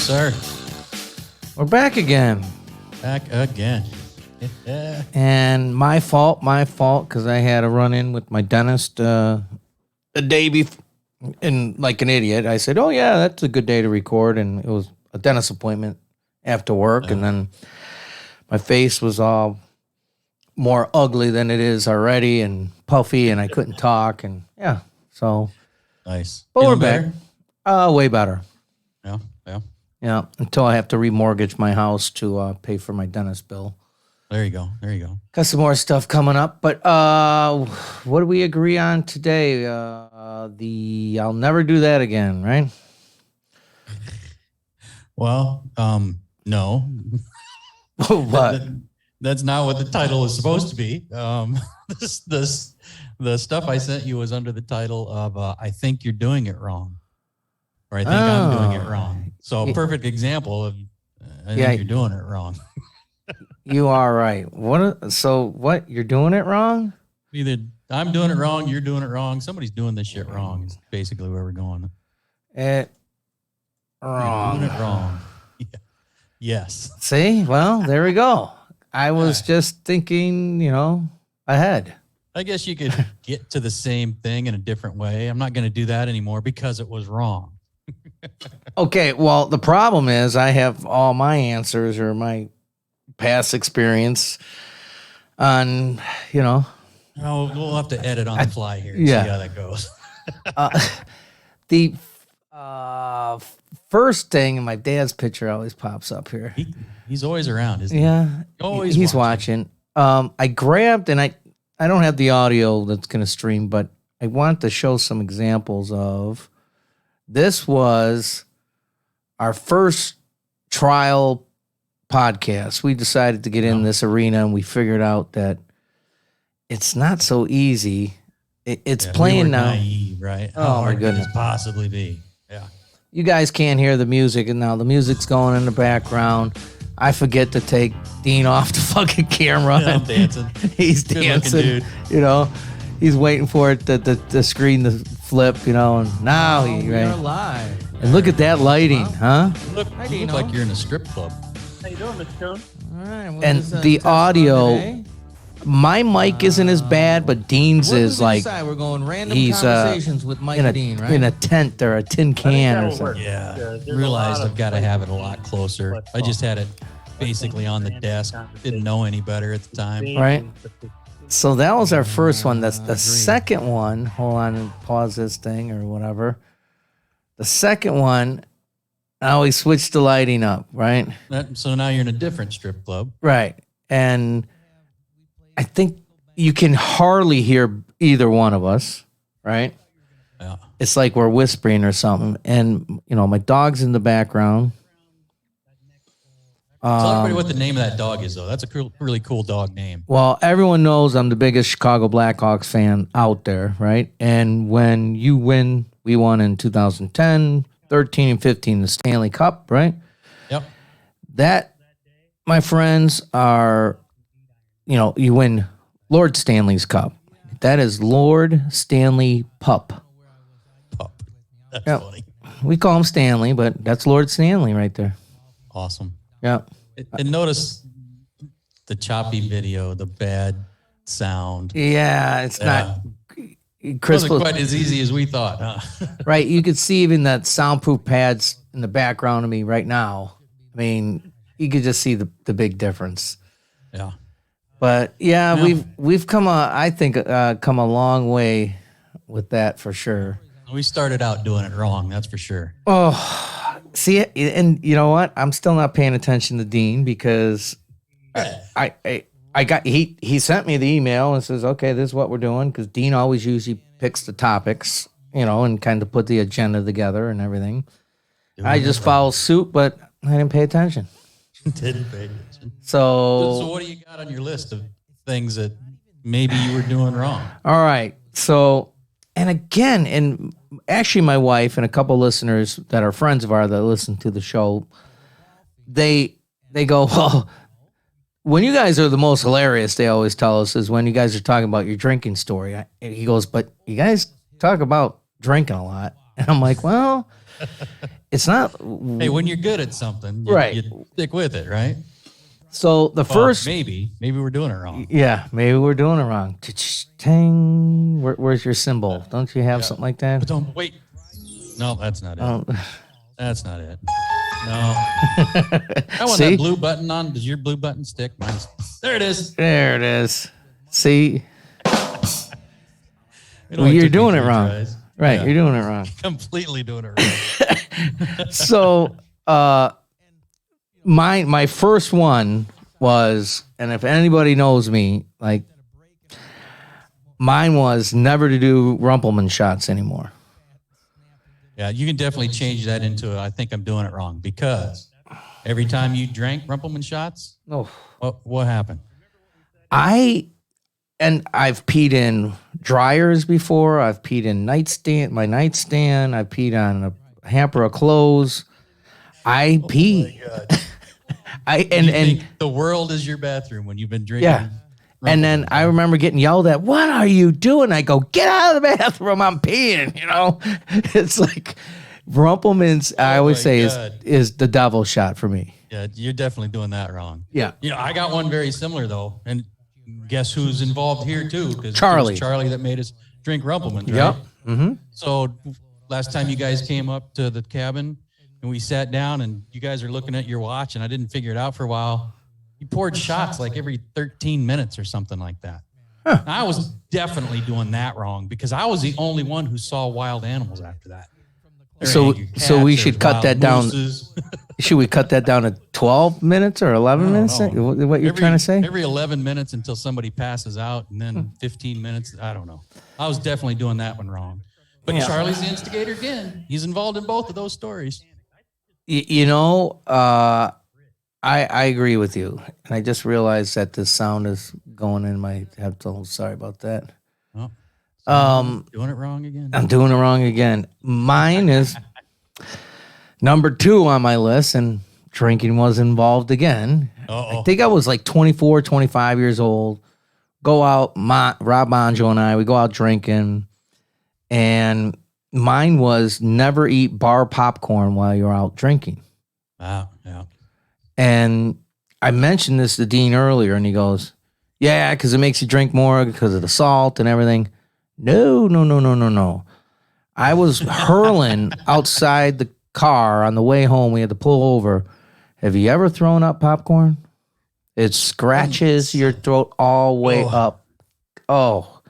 sir. We're back again. Back again. And my fault, because I had a run-in with my dentist the day before, and like an idiot, I said, oh, yeah, that's a good day to record, and it was a dentist appointment after work, and then my face was all more ugly than it is already and puffy, and I couldn't talk, and yeah, so. Nice. But Feeling we're back. better? Way better. Yeah. Yeah, until I have to remortgage my house to pay for my dentist bill. There you go. Got some more stuff coming up, but what do we agree on today? I'll never do that again, right? Well, no. What? That's not what the title is supposed to be. The stuff I sent you was under the title of I think you're doing it wrong. Or I think I'm doing it wrong. So a perfect example of I think you're doing it wrong. You are right. What? You're doing it wrong? Either I'm doing it wrong, you're doing it wrong. Somebody's doing this shit wrong is basically where we're going. Wrong. You're doing it wrong. Yeah. Yes. See? Well, there we go. I was just thinking, ahead. I guess you could get to the same thing in a different way. I'm not going to do that anymore because it was wrong. Okay, well, the problem is I have all my answers or my past experience on, Oh, we'll have to edit on the fly here and see how that goes. The first thing, my dad's picture always pops up here. He's always around, isn't he? Yeah, he's watching. I grabbed, and I don't have the audio that's going to stream, but I want to show some examples of. This was our first trial podcast. We decided to get in this arena, and we figured out that it's not so easy. It's playing now. Naive, right? How hard my goodness, could this possibly be? Yeah. You guys can't hear the music, and now the music's going in the background. I forget to take Dean off the fucking camera. Yeah, I'm dancing. He's dancing. Dude. He's waiting for it the screen to flip. And now we are live. And look at that lighting, huh? You look like you're in a strip club. How you doing, Mr. Stone? All right. And the audio. My mic isn't as bad, but Dean's is like we're going random he's conversations with Mike and Dean, right? In a tent or a tin can or something. Yeah, realized I've got to have it a lot closer. I just had it basically on the desk. Didn't know any better at the time. Right. So that was our first one. That's the second one. Hold on and pause this thing or whatever. The second one, now we switched the lighting up, right? So now you're in a different strip club. Right. And I think you can hardly hear either one of us, right? Yeah. It's like we're whispering or something. And, my dog's in the background. Tell everybody what the name of that dog is, though. That's a really cool dog name. Well, everyone knows I'm the biggest Chicago Blackhawks fan out there, right? And when you win, we won in 2010, 13, and 15, the Stanley Cup, right? Yep. That, my friends, are... you win Lord Stanley's Cup. That is Lord Stanley Pup. Pup. That's funny. We call him Stanley, but that's Lord Stanley right there. Awesome. Yeah. And notice the choppy video, the bad sound. Yeah, it's not... Chris wasn't quite as easy as we thought, huh? Right. You could see even that soundproof pads in the background of me right now. I mean, you could just see the big difference. Yeah. But we've come come a long way with that for sure. We started out doing it wrong, that's for sure. Oh, see, and you know what? I'm still not paying attention to Dean because he sent me the email and says, okay, this is what we're doing, because Dean always usually picks the topics, and kind of put the agenda together and everything. I just follow suit, but I didn't pay attention. Didn't pay attention. So what do you got on your list of things that maybe you were doing wrong? All right. So, and again, and actually my wife and a couple of listeners that are friends of ours that listen to the show, they go, well, when you guys are the most hilarious, they always tell us, is when you guys are talking about your drinking story. He goes, but you guys talk about drinking a lot. And I'm like, well, it's not. Hey, when you're good at something, Right. you stick with it, right? So the Well, first, maybe we're doing it wrong. yeah, maybe we're doing it wrong. Ting. Where's your symbol? Don't you have something like that? But don't wait. No, that's not it. Oh. That's not it. No. I want See? that blue button on. Does your blue button stick? Mine's, there it is. There it is. See, It only you're took me doing it 3 wrong. tries. Right, Yeah. you're doing it wrong. Completely doing it wrong. So, my first one was, and if anybody knows me, like, mine was never to do Rumpelman shots anymore. Yeah, you can definitely change that into I think I'm doing it wrong, because every time you drank Rumpelman shots, Oh, what happened? I've peed in dryers before. I've peed in my nightstand. I've peed on a hamper of clothes. I pee. You think the world is your bathroom when you've been drinking. Yeah. And then I remember getting yelled at, "What are you doing?" I go, "Get out of the bathroom. I'm peeing." It's like Rumpelman's, I always my say, God. is the devil shot for me. Yeah, you're definitely doing that wrong. Yeah. I got one very similar though, and guess who's involved here too? Because Charlie. it was Charlie that made us drink Rumpelman, right? Yep. Mm-hmm. So last time you guys came up to the cabin and we sat down and you guys are looking at your watch and I didn't figure it out for a while. You poured shots like every 13 minutes or something like that. Huh. I was definitely doing that wrong because I was the only one who saw wild animals after that. There So- ain't so cats, we there's should cut wild that down. mooses. Should we cut that down to 12 minutes or 11 minutes? No. What you're trying to say? Every 11 minutes until somebody passes out, and then 15 minutes. I don't know. I was definitely doing that one wrong. But Yeah. Charlie's the instigator again. He's involved in both of those stories. I agree with you. And I just realized that the sound is going in my headphones. Sorry about that. Oh, doing it wrong again. I'm doing it wrong again. Mine is number 2 on my list, and drinking was involved again. Uh-oh. I think I was like 24, 25 years old. Go out, Rob Bonjo and I, we go out drinking, and mine was never eat bar popcorn while you're out drinking. Wow. Yeah. And I mentioned this to Dean earlier, and he goes, "Yeah, because it makes you drink more because of the salt and everything." No. I was hurling outside the car on the way home. We had to pull over. Have you ever thrown up popcorn? It scratches your throat all the way up. Oh.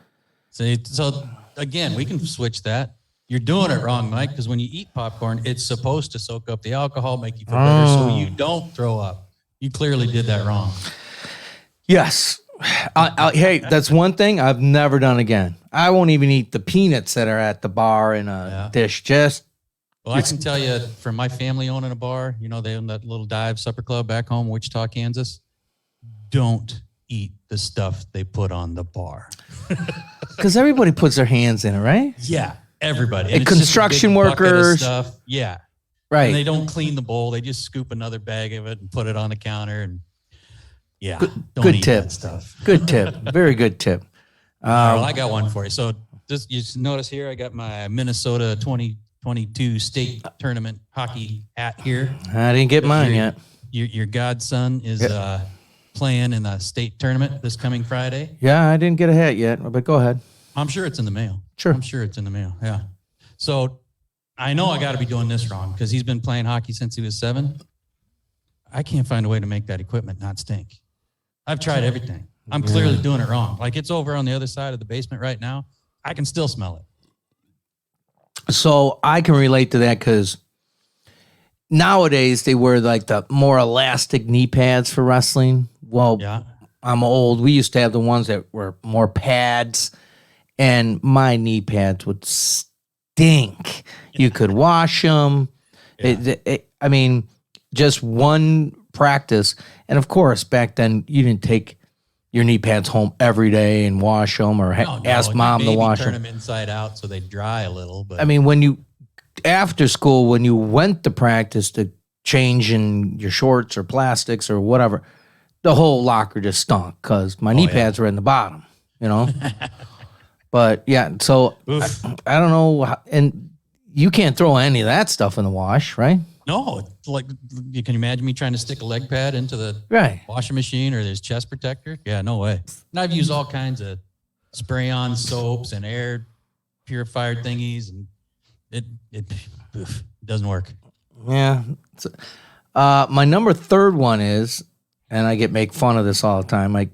So again, we can switch that. You're doing it wrong, Mike, because when you eat popcorn, it's supposed to soak up the alcohol, make you feel better, so you don't throw up. You clearly did that wrong. Yes. Hey, that's one thing I've never done again. I won't even eat the peanuts that are at the bar in a dish. Well, I can tell you from my family owning a bar, they own that little dive supper club back home in Wichita, Kansas. Don't eat the stuff they put on the bar. Because everybody puts their hands in it, right? Yeah, everybody. And it's just a construction big bucket of workers. stuff. Yeah. Right. And they don't clean the bowl. They just scoop another bag of it and put it on the counter. And don't good eat tip. that stuff. Good tip. Very good tip. Well, I got one for you. So you notice here, I got my Minnesota 2022 state tournament hockey hat here. I didn't get mine yet. Your godson is playing in the state tournament this coming Friday. Yeah, I didn't get a hat yet, but go ahead. I'm sure it's in the mail. Sure. I'm sure it's in the mail. Yeah. So I know I got to be doing this wrong because he's been playing hockey since he was 7. I can't find a way to make that equipment not stink. I've tried everything. I'm clearly doing it wrong. Like it's over on the other side of the basement right now. I can still smell it. So I can relate to that because nowadays they wear like the more elastic knee pads for wrestling. Well, Yeah. I'm old. We used to have the ones that were more pads, and my knee pads would stink. You could wash them. I mean, just one practice. And of course, back then you didn't take your knee pads home every day and wash them or ask mom to wash turn them. them inside out so they dry a little. But I mean, after school, when you went to practice to change in your shorts or plastics or whatever, the whole locker just stunk because my knee pads were in the bottom, But yeah, so I don't know. And, you can't throw any of that stuff in the wash, right? No, like you can imagine me trying to stick a leg pad into the Right. washing machine or there's chest protector. Yeah, no way. And I've used all kinds of spray-on soaps and air purifier thingies, and it doesn't work. Yeah. My number third one is, and I get make fun of this all the time. Like,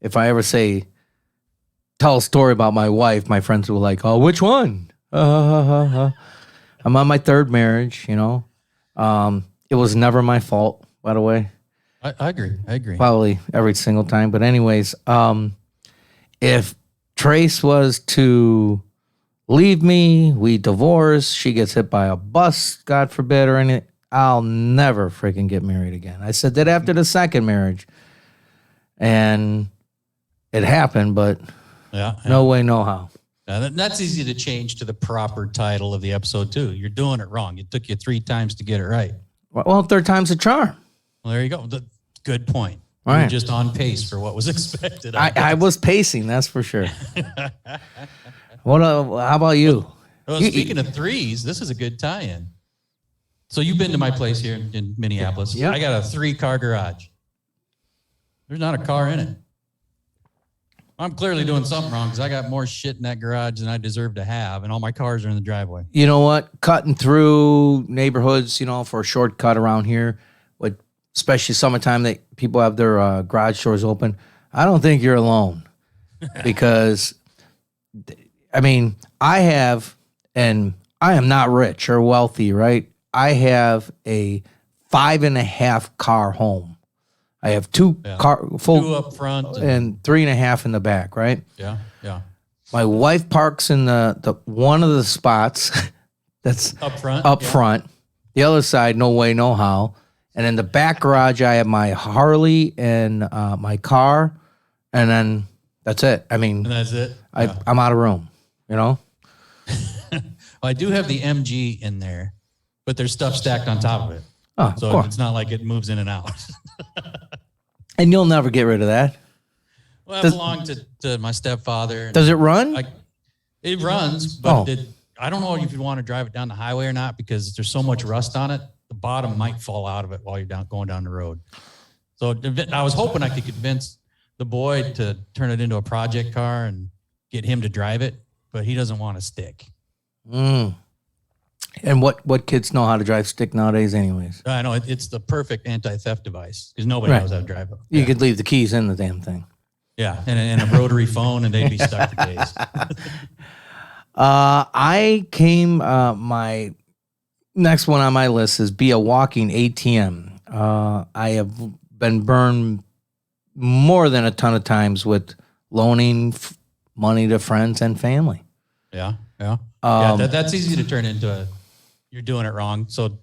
if I ever tell a story about my wife, my friends will like, "Oh, which one?" I'm on my third marriage. It was never my fault, by the way. I agree. Probably every single time. But anyways, if Trace was to leave me, we divorce, she gets hit by a bus, God forbid, or anything, I'll never freaking get married again. I said that after the second marriage. And it happened, but no way, no how. That's easy to change to the proper title of the episode, too. You're doing it wrong. It took you 3 times to get it right. Well, third time's a charm. Well, there you go. Good point. Right. You're just on pace for what was expected. I was pacing, that's for sure. How about you? Well, speaking of threes, this is a good tie-in. So you've been to my place here in Minneapolis. Yeah. I got a 3-car garage. There's not a car in it. I'm clearly doing something wrong because I got more shit in that garage than I deserve to have, and all my cars are in the driveway. You know what? Cutting through neighborhoods, for a shortcut around here, especially summertime that people have their garage doors open. I don't think you're alone because, I have, and I am not rich or wealthy, right? I have a 5.5 car home. I have 2 full 2 up front and 3.5 in the back, right? Yeah. My wife parks in the one of the spots that's Up front. Up front. The other side, no way, no how. And in the back garage, I have my Harley and my car, and then that's it. And that's it. I'm out of room. Well, I do have the MG in there, but there's stuff stacked on top of it. Oh, So it's not like it moves in and out. And you'll never get rid of that. Well, it belonged to my stepfather. Does it run? It runs, but Oh. I don't know if you want to drive it down the highway or not because there's so much rust on it. The bottom might fall out of it while you're going down the road. So I was hoping I could convince the boy to turn it into a project car and get him to drive it, but he doesn't want to stick. And what kids know how to drive stick nowadays anyways? I know it's the perfect anti-theft device because nobody Right. knows how to drive it. You could leave the keys in the damn thing. Yeah, and a rotary phone, and they'd be stuck for days. My next one on my list is be a walking ATM. I have been burned more than a ton of times with loaning money to friends and family. Yeah. That's easy to turn into you're doing it wrong. So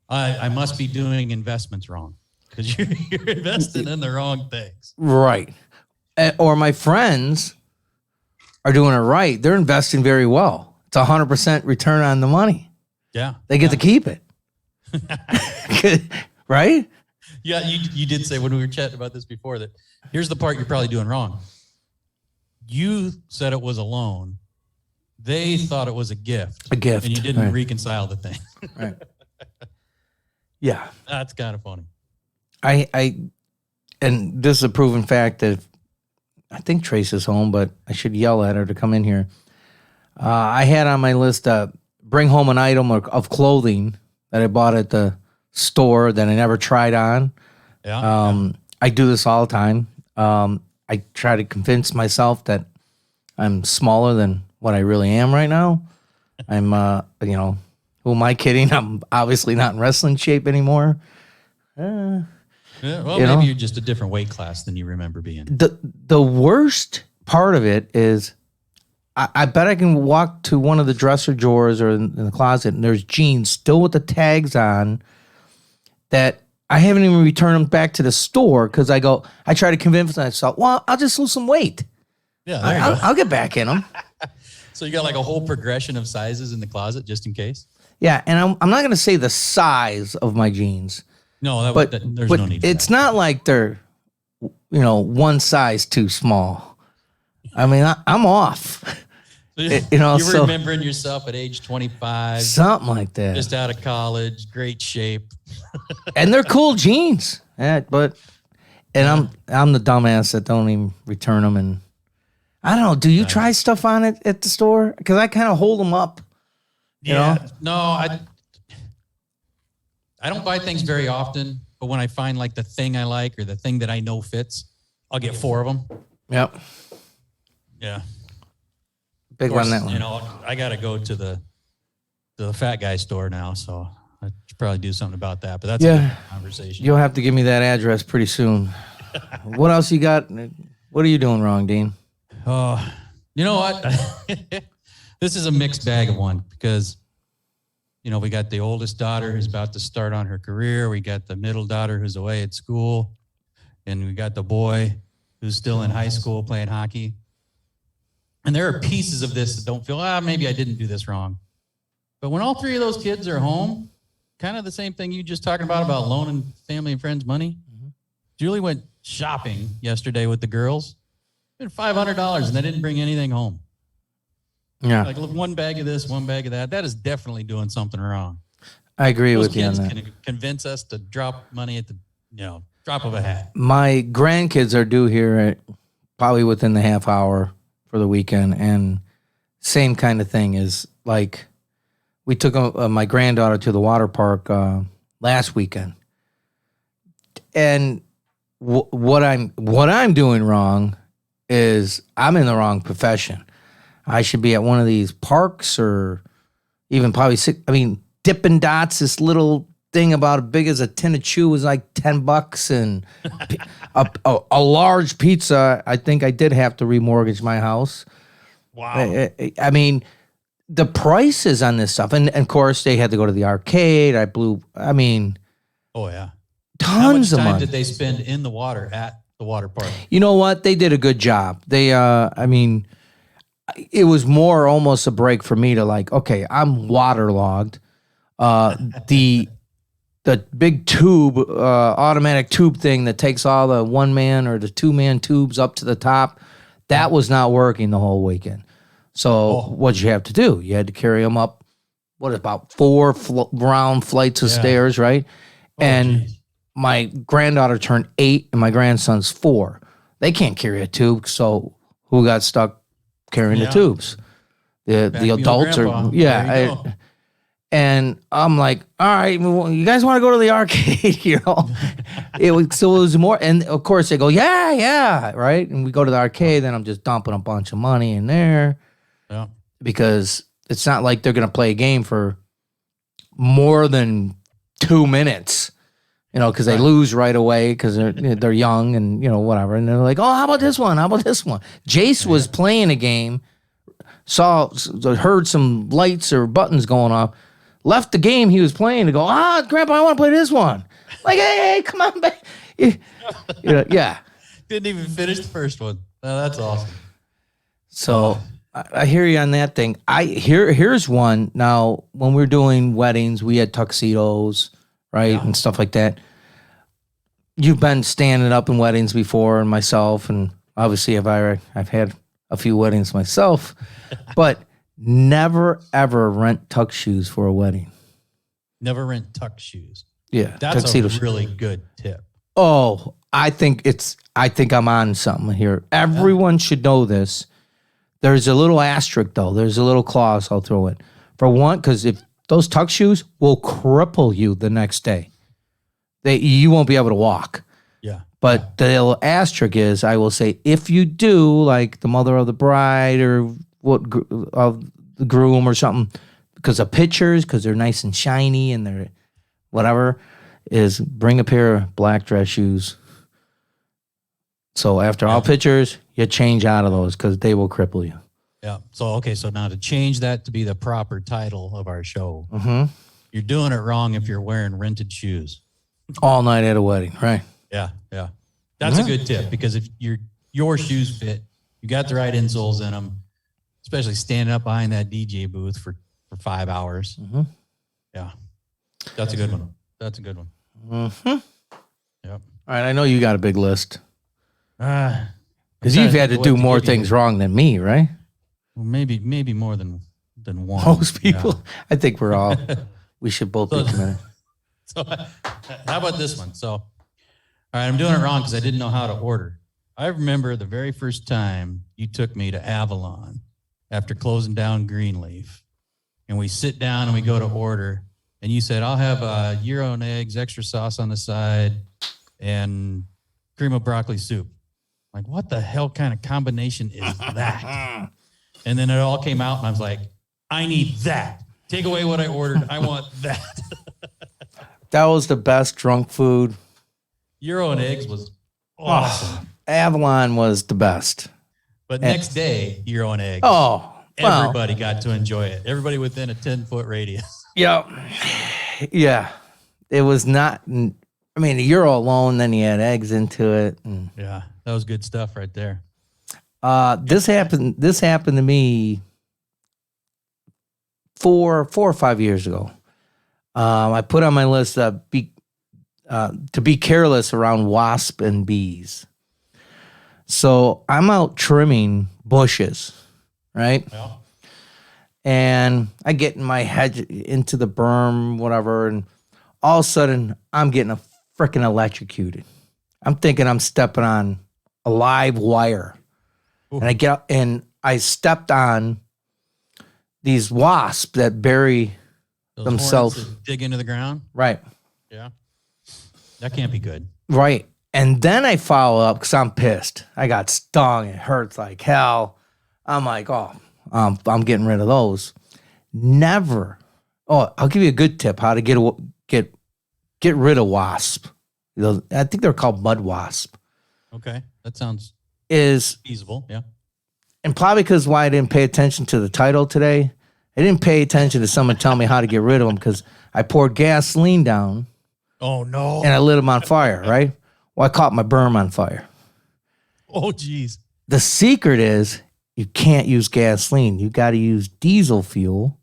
I must be doing investments wrong because you're investing in the wrong things. Right. Or my friends are doing it right. They're investing very well. It's 100% return on the money. Yeah. They get to keep it. Right? Yeah, you did say when we were chatting about this before that here's the part you're probably doing wrong. You said it was a loan. They thought it was a gift. A gift. And you didn't Right. reconcile the thing. Right. Yeah. That's kind of funny. And this is a proven fact that I think Trace is home, but I should yell at her to come in here. I had on my list, bring home an item of clothing that I bought at the store that I never tried on. Yeah. I do this all the time. I try to convince myself that I'm smaller than what I really am right now. I'm, who am I kidding? I'm obviously not in wrestling shape anymore. Yeah, well, You maybe know? you're just a different weight class than you remember being. The worst part of it is I bet I can walk to one of the dresser drawers or in the closet and there's jeans still with the tags on that I haven't even returned them back to the store because I try to convince myself, well, I'll just lose some weight. Yeah, there you go. I'll get back in them. So you got like a whole progression of sizes in the closet just in case? Yeah, and I'm not going to say the size of my jeans, No, but there's no need for it's that. not like they're, one size too small. I mean, I'm off. You're so remembering yourself at age 25, something like that. just out of college, great shape. And they're cool jeans. I'm the dumbass that don't even return them. And I don't know. Do you try stuff on it at the store? Because I kind of hold them up. You know? No, I don't buy things very often, but when I find like the thing I like or the thing that I know fits, I'll get 4 of them. Yep. Yeah. Big one, that one. You know, I got to go to the fat guy store now, so I should probably do something about that. But that's a different conversation. You'll have to give me that address pretty soon. What else you got? What are you doing wrong, Dean? Oh, you know what? This is a mixed bag of one because, you know, we got the oldest daughter who's about to start on her career. We got the middle daughter who's away at school. And we got the boy who's still in high school playing hockey. And there are pieces of this that don't feel, maybe I didn't do this wrong. But when all 3 of those kids are home, kind of the same thing you just talking about loaning family and friends money. Mm-hmm. Julie went shopping yesterday with the girls. Spent $500 and they didn't bring anything home. Yeah. Like one bag of this, one bag of that. That is definitely doing something wrong. I agree Those with you on kids that. can convince us to drop money at the drop of a hat. My grandkids are due here at probably within the half hour for the weekend, and same kind of thing is like we took my granddaughter to the water park last weekend, and what I'm doing wrong is I'm in the wrong profession. I should be at one of these parks or even probably Dippin' Dots, this little thing about as big as a tin of chew was like $10, and a large pizza. I think I did have to remortgage my house. Wow. I mean, the prices on this stuff, and of course they had to go to the arcade. Oh yeah. Tons of How much time money. did they spend in the water at the water park? You know what? They did a good job. They, it was more almost a break for me to like, okay, I'm waterlogged. The big tube, automatic tube thing that takes all the 1-man or the 2-man tubes up to the top, that was not working the whole weekend. So what'd you have to do? You had to carry them up, about 4 round flights of stairs, right? Geez. My granddaughter turned 8 and my grandson's 4. They can't carry a tube, so who got stuck carrying the tubes? The adults are, and I'm like, all right, you guys want to go to the arcade? It was more, and of course they go, yeah, right. And we go to the arcade, then I'm just dumping a bunch of money in there, because it's not like they're gonna play a game for more than 2 minutes, because they lose right away because they're young and whatever, and they're like, oh, how about this one? How about this one? Jace was playing a game, heard some lights or buttons going off. Left the game he was playing to go, Grandpa, I want to play this one. Like, hey, come on back. Yeah. Didn't even finish the first one. Oh, that's awesome. So I hear you on that thing. Here's one. Now, when we're doing weddings, we had tuxedos, right, and stuff like that. You've been standing up in weddings before, and myself, and obviously I've had a few weddings myself, but never, ever rent tux shoes for a wedding. Never rent tux shoes. Yeah. That's tuxedos. a really good tip. Oh, I think I'm on something here. Everyone should know this. There's a little asterisk, though. There's a little clause I'll throw in. For one, because if those tux shoes will cripple you the next day. You won't be able to walk. Yeah. But the little asterisk is, I will say, if you do, like the mother of the bride or of the groom or something, because of pictures, because they're nice and shiny and they're whatever, is bring a pair of black dress shoes. So after all pictures, you change out of those because they will cripple you. Yeah. So now to change that to be the proper title of our show, You're doing it wrong if you're wearing rented shoes. All night at a wedding, right? Yeah. That's a good tip, because if your shoes fit, you got the right insoles in them, especially standing up behind that DJ booth for 5 hours. Yeah. That's a good one. Yep. All right, I know you got a big list. Because you've had to do more things wrong than me, right? Well, maybe more than one. Most people. I think we should both be committed. So how about this one? So, all right, I'm doing it wrong because I didn't know how to order. I remember the very first time you took me to Avalon after closing down Greenleaf, and we sit down and we go to order, and you said, I'll have gyro and eggs, extra sauce on the side, and cream of broccoli soup. Like, what the hell kind of combination is that? And then it all came out, and I was like, I need that. Take away what I ordered. I want that. That was the best drunk food. Gyro and eggs was awesome. Avalon was the best. But next day, gyro and eggs. Oh, wow. Everybody got to enjoy it. Everybody within a 10-foot radius. Yeah. Yeah. It was not, I mean, the gyro alone, then you had eggs into it. And, Yeah, that was good stuff right there. this happened to me 4 or 5 years ago. I put on my list to be careless around wasp and bees. So I'm out trimming bushes, right? Well, And I get in my hedge into the berm, whatever, and all of a sudden I'm getting a freaking electrocuted. I'm thinking I'm stepping on a live wire. Ooh. And I get up and I stepped on these wasps that bury those themselves. hornets that dig into the ground. Right. Yeah. That can't be good. Right. And then I follow up because I'm pissed. I got stung. It hurts like hell. I'm like, oh, I'm getting rid of those. Never. Oh, I'll give you a good tip how to get rid of wasp. I think they're called mud wasp. Okay. That sounds Is feasible. Yeah. and probably because why I didn't pay attention to the title today. I didn't pay attention to someone telling me how to get rid of them because I poured gasoline down Oh, no. and I lit them on fire, right? Well, I caught my berm on fire. Oh, geez. The secret is you can't use gasoline. You got to use diesel fuel.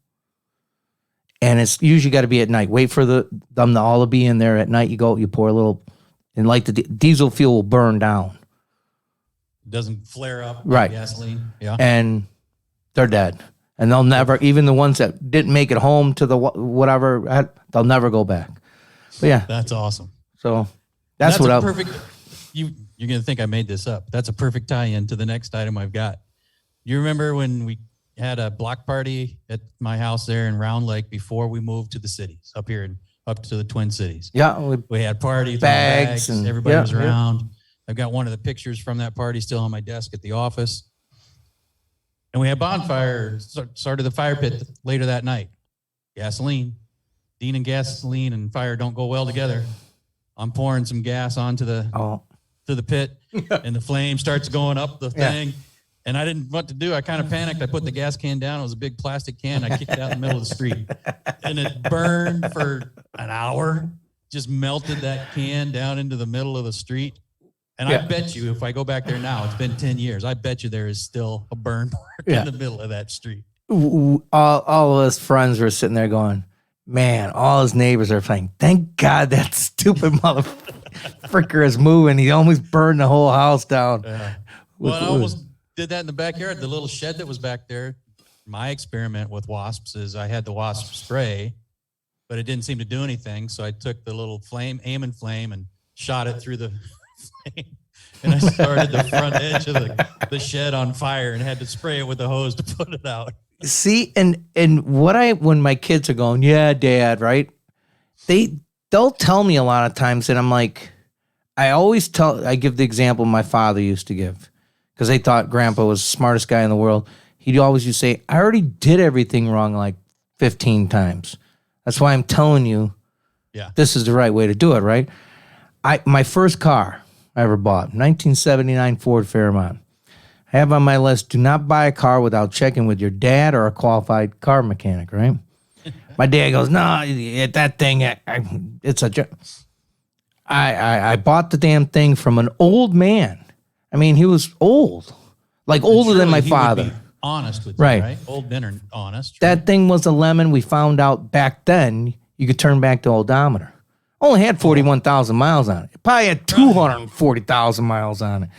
And it's usually got to be at night. Wait for them to all be in there at night. You go, you pour a little, and like the diesel fuel will burn down. Doesn't flare up Right. like gasoline. Yeah. And they're dead. And they'll never, even the ones that didn't make it home to the whatever, they'll never go back. But yeah, That's awesome. so that's what a I'm. perfect. You're going to think I made this up. That's a perfect tie-in to the next item I've got. You remember when we had a block party at my house there in Round Lake before we moved to the cities up here, up to the Twin Cities? Yeah, We had parties, Bags and- everybody yeah, was yeah. around. I've got one of the pictures from that party still on my desk at the office. And we had bonfire, started the fire pit later that night. Gasoline. Dean and gasoline and fire don't go well together. I'm pouring some gas onto the pit, and the flame starts going up the Yeah. thing. And I didn't know what to do. I kind of panicked. I put the gas can down. It was a big plastic can. I kicked it out in the middle of the street. And it burned for an hour. Just melted that can down into the middle of the street. And I bet you if I go back there now, it's been 10 years, I bet you there is still a burn mark in the middle of that street. All of us friends were sitting there going, man, all his neighbors are saying, thank God that stupid motherfucker is moving. He almost burned the whole house down. Yeah. Well, I almost did that in the backyard. The little shed that was back there. My experiment with wasps is I had the wasp spray, but it didn't seem to do anything. So I took the little aiming flame, and shot it through the flame. And I started the front edge of the shed on fire and had to spray it with a hose to put it out. See, and when my kids are going, yeah, Dad, right? They'll tell me a lot of times, and I'm like, I give the example my father used to give, because they thought Grandpa was the smartest guy in the world. He'd always used to say, I already did everything wrong like 15 times. That's why I'm telling you, this is the right way to do it, right? My first car I ever bought, 1979 Ford Fairmont. I have on my list, do not buy a car without checking with your dad or a qualified car mechanic, right? My dad goes, no, that thing, it's a joke. I bought the damn thing from an old man. I mean, he was old, like older than my Surely he would father. be honest with you, Right. right? Old men are honest. That thing was a lemon. We found out back then you could turn back the odometer. Only had 41,000 miles on it. It probably had 240,000 miles on it.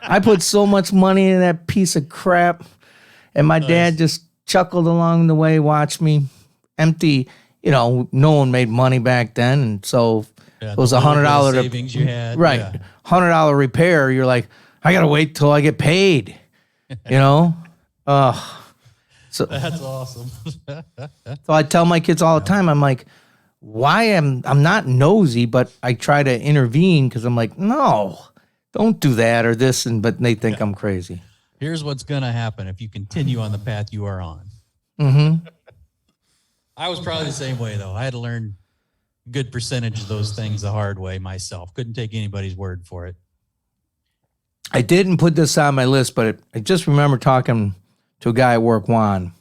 I put so much money in that piece of crap, And my dad just chuckled along the way, watched me empty. You know, no one made money back then, and so it was $100 savings you had, right? Yeah. $100 repair. You're like, I gotta wait till I get paid. You know, so That's awesome. so I tell my kids all the time. I'm like, I'm not nosy, but I try to intervene because I'm like, no, don't do that or this, but they think I'm crazy. Here's what's gonna happen if you continue on the path you are on. Mm-hmm. I was probably the same way though. I had to learn a good percentage of those things the hard way myself. Couldn't take anybody's word for it. I didn't put this on my list, but I just remember talking to a guy at work, Juan.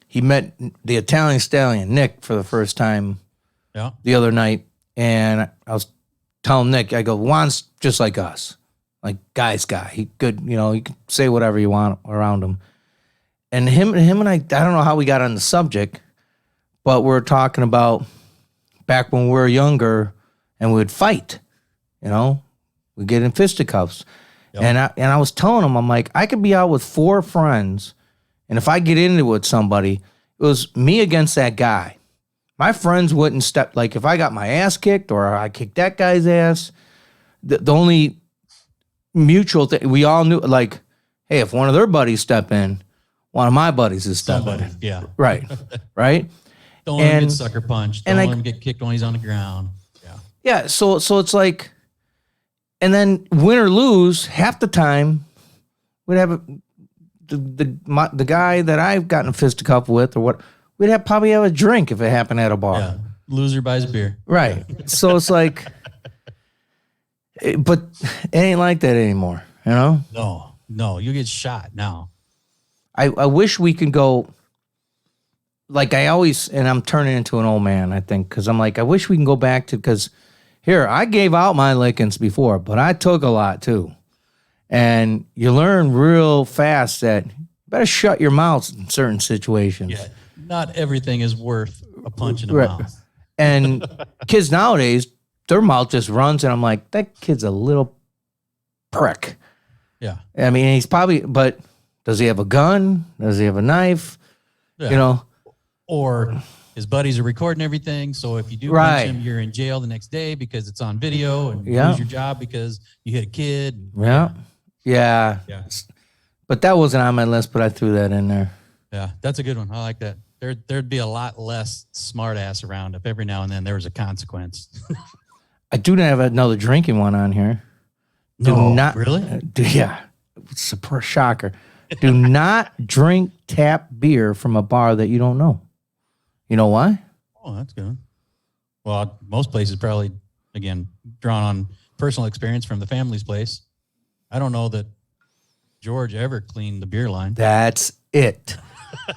He met the Italian stallion, Nick, for the first time the other night. And I was telling Nick, I go, Juan's just like us, like guy's guy. He good, you know, you can say whatever you want around him. And him and I don't know how we got on the subject, but we're talking about back when we were younger and we would fight, you know. We get in fisticuffs. Yep. And I was telling him, I'm like, I could be out with 4 friends, and if I get into it with somebody, it was me against that guy. My friends wouldn't step, like if I got my ass kicked or I kicked that guy's ass, the only mutual thing, we all knew, like, hey, if one of their buddies step in, one of my buddies is stepping in. Yeah. Right. Right? Don't let him get sucker punched. Don't let him get kicked when he's on the ground. Yeah. Yeah, so it's like, and then win or lose, half the time, we'd have the guy that I've gotten a fisticuff with, or what, we'd probably have a drink if it happened at a bar. Yeah. Loser buys a beer. Right. So it's like, but it ain't like that anymore, you know? No, you get shot now. I wish we could go, like I always, and I'm turning into an old man, I think, because I'm like, I wish we can go back to, because here, I gave out my lickings before, but I took a lot too. And you learn real fast that you better shut your mouth in certain situations. Yeah, not everything is worth a punch in the mouth. And kids nowadays, their mouth just runs, and I'm like, that kid's a little prick. Yeah. I mean, he's probably, but does he have a gun? Does he have a knife? Yeah. You know? Or his buddies are recording everything, so if you do punch him, you're in jail the next day because it's on video, and you lose your job because you hit a kid. Yeah. But that wasn't on my list, but I threw that in there. Yeah, that's a good one. I like that. There'd be a lot less smart ass around if every now and then there was a consequence. I do have another drinking one on here. Really? Yeah. It's a shocker. Do not drink tap beer from a bar that you don't know. You know why? Oh, that's good. Well, most places probably, again, drawn on personal experience from the family's place. I don't know that George ever cleaned the beer line. That's it.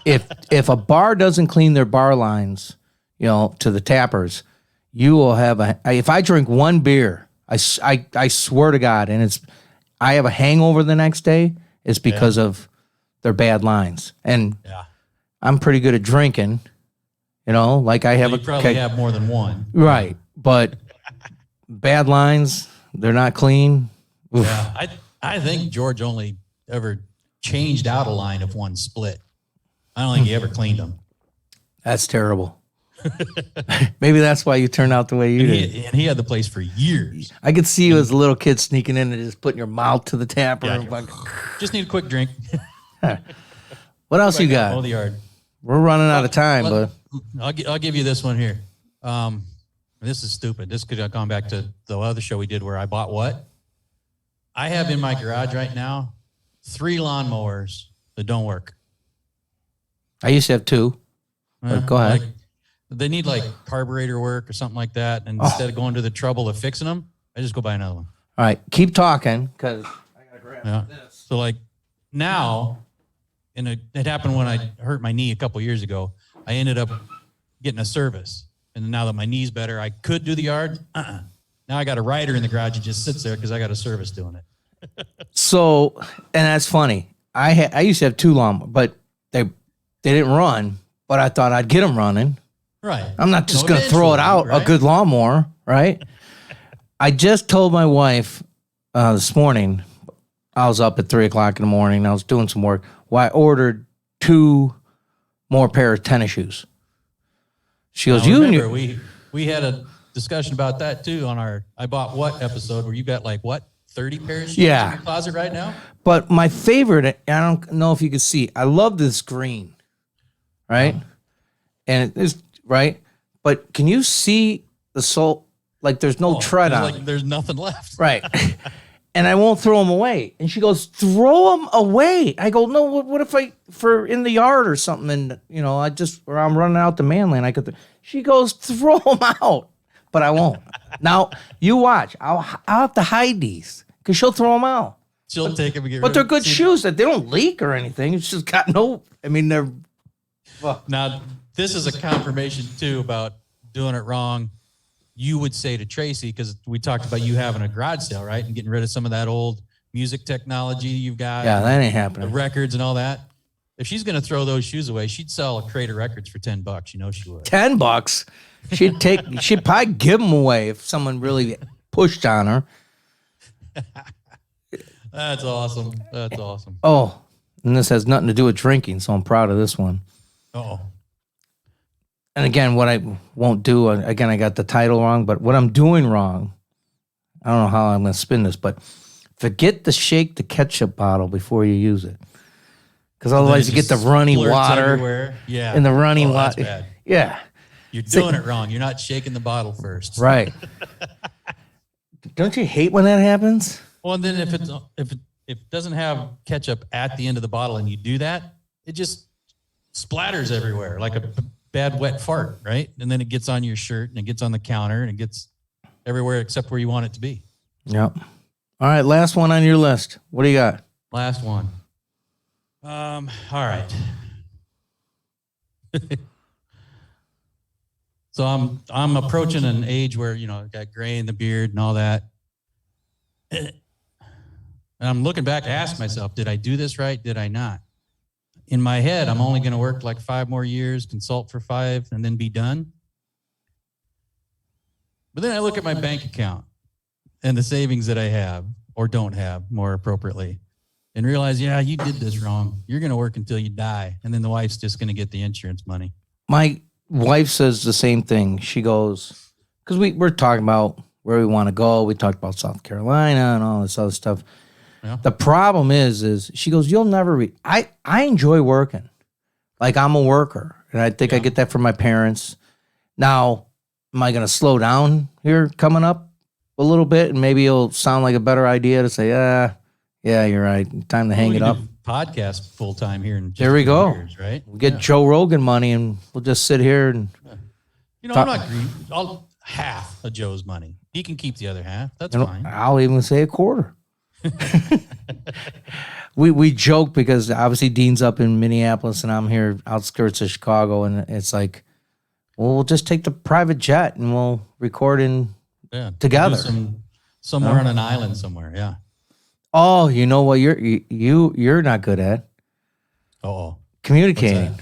If a bar doesn't clean their bar lines, you know, to the tappers, you will have if I drink one beer, I swear to God, and I have a hangover the next day, it's because of their bad lines. And I'm pretty good at drinking. You know, like I have you probably have more than one. Right. But bad lines, they're not clean. Oof. Yeah. I think George only ever changed out a line if one split. I don't think he ever cleaned them. That's terrible. Maybe that's why you turned out the way you did. And he had the place for years. I could see you as a little kid sneaking in and just putting your mouth to the tapper. Yeah, just need a quick drink. What else you got? Mow the yard. We're running out of time, but I'll give you this one here. This is stupid. This could have gone back to the other show we did where I bought what? I have in my garage right now 3 lawnmowers that don't work. I used to have 2. But go ahead. They need like carburetor work or something like that. And instead of going to the trouble of fixing them, I just go buy another one. All right. Keep talking because I got to grab this. So like now, it happened when I hurt my knee a couple years ago. I ended up getting a service. And now that my knee's better, I could do the yard. Now I got a rider in the garage that just sits there because I got a service doing it. So, and that's funny. I used to have 2 lawnmowers, but they didn't run. But I thought I'd get them running. Right. I'm not just going to throw it out, right? A good lawnmower, right? I just told my wife this morning, I was up at 3:00 in the morning. And I was doing some work. Well, I ordered 2 more pair of tennis shoes. She goes, Now, remember, we had a discussion about that too on our I Bought What episode where you got like what, 30 pairs of shoes in your closet right now? But my favorite, I don't know if you can see, I love this green, right? And it's right. But can you see the sole? Like there's no tread on it. There's nothing left. Right. And I won't throw them away. And she goes, throw them away. I go, no, what if for in the yard or something, and, or I'm running out to Manland, I could, she goes, throw them out. But I won't. Now, you watch. I'll have to hide these because she'll throw them out. She'll take them and get rid But of they're them. good shoes that they don't leak or anything. It's just got they're. Now, this is a confirmation too about doing it wrong. You would say to Tracy, because we talked about you having a garage sale, right? And getting rid of some of that old music technology you've got. Yeah, that ain't The happening. records and all that. If she's going to throw those shoes away, she'd sell a crate of records for $10. You know she would. $10. She'd probably give them away if someone really pushed on her. That's awesome. That's awesome. Oh, and this has nothing to do with drinking, so I'm proud of this one. Oh, And again, what I won't do, again, I got the title wrong, but what I'm doing wrong, I don't know how I'm going to spin this, but forget to shake the ketchup bottle before you use it. Because otherwise you get the runny water everywhere. Yeah. and the runny That's water. bad. Yeah, You're doing it wrong. You're not shaking the bottle first. right. Don't you hate when that happens? Well, and then if it doesn't have ketchup at the end of the bottle and you do that, it just splatters everywhere like a bad wet fart, right? And then it gets on your shirt and it gets on the counter and it gets everywhere except where you want it to be. Yep. All right, last one on your list. What do you got? Last one. All right. So I'm approaching an age where, I've got gray in the beard and all that. And I'm looking back to ask myself, did I do this right? Did I not? In my head, I'm only going to work like 5 more years, consult for 5, and then be done. But then I look at my bank account and the savings that I have or don't have, more appropriately, and realize, yeah, you did this wrong. You're going to work until you die, and then the wife's just going to get the insurance money. My wife says the same thing. She goes, because we're talking about where we want to go. We talked about South Carolina and all this other stuff. Yeah. The problem is she goes, you'll never read. I enjoy working. Like I'm a worker. And I think I get that from my parents. Now, am I going to slow down here coming up a little bit? And maybe it'll sound like a better idea to say, yeah, you're right. Time to hang it up. Podcast full time here in just There we go. years, right? We'll get Joe Rogan money and we'll just sit here and I'm not greedy. I'll half of Joe's money. He can keep the other half. That's fine. I'll even say a quarter. we joke because obviously Dean's up in Minneapolis and I'm here outskirts of Chicago, and it's like, well, we'll just take the private jet and we'll record together. Somewhere on an island somewhere. Yeah. Oh, you know what you're not good at? Oh, communicating.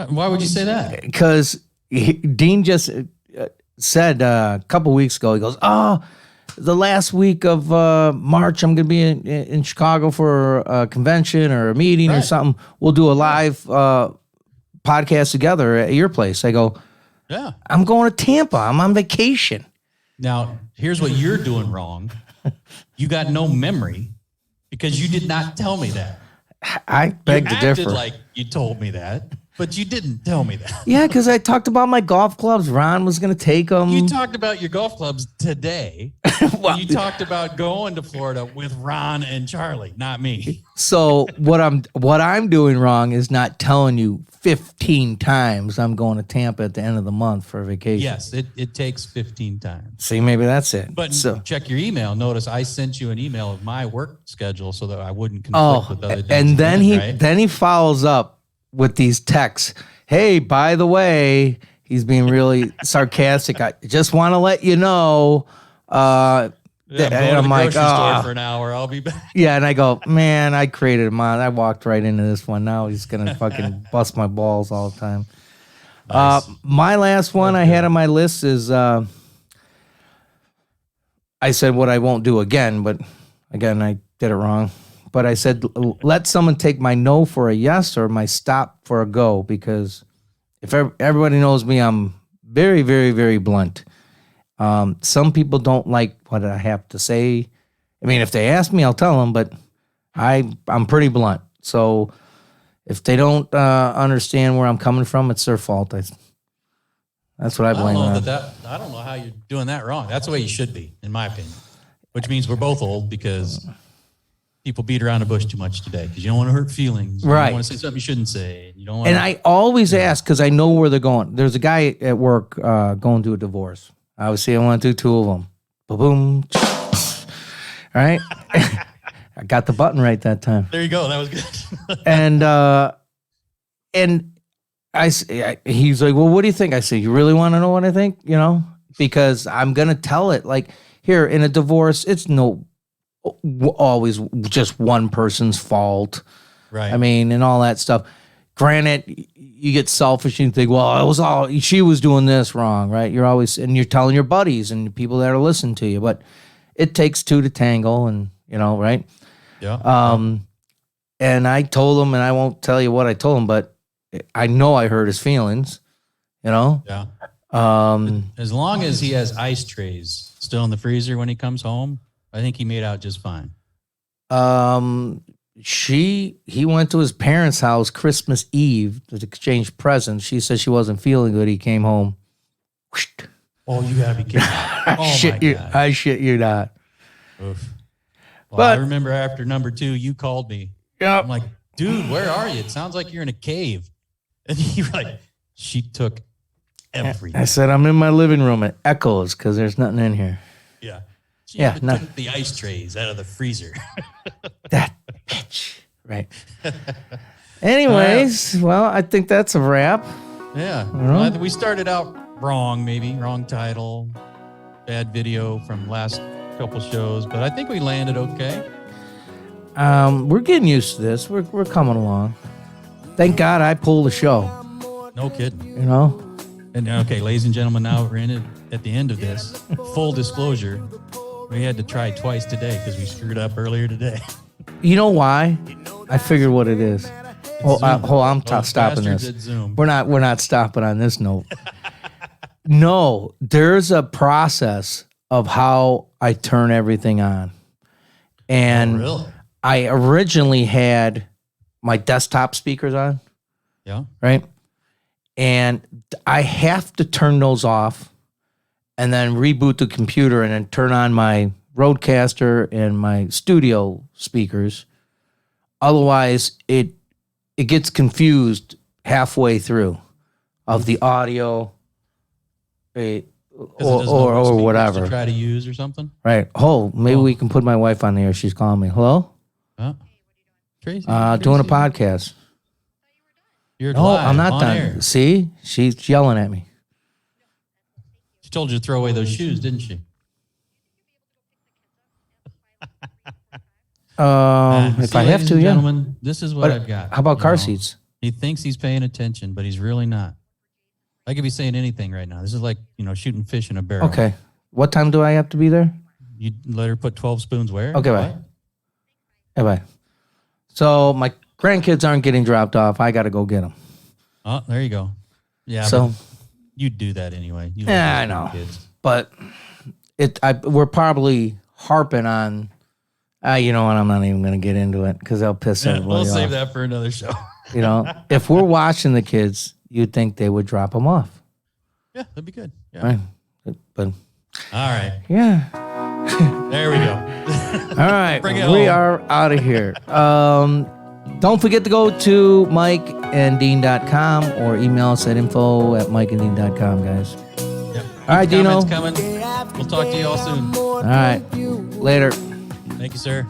Why would you say that? Because Dean just said a couple weeks ago, he goes, the last week of March, I'm going to be in Chicago for a convention or a meeting or something. We'll do a live podcast together at your place. I go, yeah, I'm going to Tampa. I'm on vacation. Now, here's what you're doing wrong. You got no memory because you did not tell me that. I beg to differ. You acted like you told me that, but you didn't tell me that. Yeah, because I talked about my golf clubs. Ron was going to take them. You talked about your golf clubs today. You talked about going to Florida with Ron and Charlie, not me. So what I'm doing wrong is not telling you 15 times I'm going to Tampa at the end of the month for a vacation. Yes, it takes 15 times. See, maybe that's it. But check your email. Notice I sent you an email of my work schedule so that I wouldn't conflict with other days. And then he follows up with these texts. Hey, by the way, he's being really sarcastic. I just want to let you know. I'm going to the grocery store for an hour. I'll be back. Yeah, and I go, man, I created a mod. I walked right into this one. Now he's going to fucking bust my balls all the time. Nice. My last one I had on my list is, I said what I won't do again, but again, I did it wrong. But I said, let someone take my no for a yes or my stop for a go, because if everybody knows me, I'm very, very, very blunt. Some people don't like what I have to say. I mean, if they ask me, I'll tell them, but I'm pretty blunt. So if they don't understand where I'm coming from, it's their fault. That's what I blame it on. I don't know how you're doing that wrong. That's the way you should be, in my opinion. Which means we're both old, because people beat around the bush too much today, because you don't want to hurt feelings. You Right. don't want to say something you shouldn't say. You don't want And I always ask, because I know where they're going. There's a guy at work going through a divorce. Obviously, I want to do two of them. Boom. All right. I got the button right that time. There you go. That was good. And he's like, well, what do you think? I say, you really want to know what I think? You know, because I'm going to tell it. Like, here in a divorce, it's always just one person's fault. Right. I mean, and all that stuff. Granted, you get selfish and you think, well, she was doing this wrong, right? And you're telling your buddies and people that are listening to you, but it takes two to tangle, and right? Yeah. And I told him, and I won't tell you what I told him, but I know I hurt his feelings, Yeah. As long as he has ice trays still in the freezer when he comes home, I think he made out just fine. He went to his parents' house Christmas Eve to exchange presents. She said she wasn't feeling good. He came home. Oh, you gotta be kidding. I shit you not. Oof. Well, But- I remember after number 2, you called me. Yeah. I'm like, dude, where are you? It sounds like you're in a cave. And you were like, she took everything. I said, I'm in my living room. It echoes because there's nothing in here. Yeah. She Yeah, even took the ice trays out of the freezer. That bitch. Right. Anyways, well, I think that's a wrap. Yeah. know? Well, we started out wrong, maybe. Wrong title. Bad video from last couple shows. But I think we landed okay. We're getting used to this. We're coming along. Thank God I pulled the show. No kidding. And okay, ladies and gentlemen, now we're in it at the end of this. Full disclosure, we had to try twice today because we screwed up earlier today. you know why? I figured what it is. I'm stopping bastards this. at Zoom. We're not stopping on this note. No, there's a process of how I turn everything on. And Really? I originally had my desktop speakers on, Yeah. right? And I have to turn those off and then reboot the computer and then turn on my Rodecaster and my studio speakers. Otherwise, it gets confused halfway through of the audio or whatever. To try to use or something. Right. Oh, maybe we can put my wife on the air. She's calling me. Hello? Huh? Tracy. Doing a Tracy. podcast. You're No, live, I'm not on done. air. See? She's yelling at me. She told you to throw away those shoes, didn't she? If See, I have ladies to, and yeah. gentlemen, this is what But I've got. how about you car know. seats? He thinks he's paying attention, but he's really not. I could be saying anything right now. This is like, shooting fish in a barrel. Okay. What time do I have to be there? You let her put 12 spoons where? Okay, bye. Bye bye. So my grandkids aren't getting dropped off. I got to go get them. Oh, there you go. Yeah. So, but you'd do that anyway. You yeah, love I know. kids. But we're probably harping on, you know what, I'm not even going to get into it because they'll piss Yeah, everybody we'll off. save that for another show. If we're watching the kids, you'd think they would drop them off. Yeah, that'd be good. Yeah. Right. But All right. yeah. There we go. All right. Bring it We home. are out of here. Don't forget to go to mikeanddean.com or email us at info@mikeanddean.com, guys. Yep. All right, Keep the Dino. comments coming. We'll talk to you all soon. All right. Later. Thank you, sir.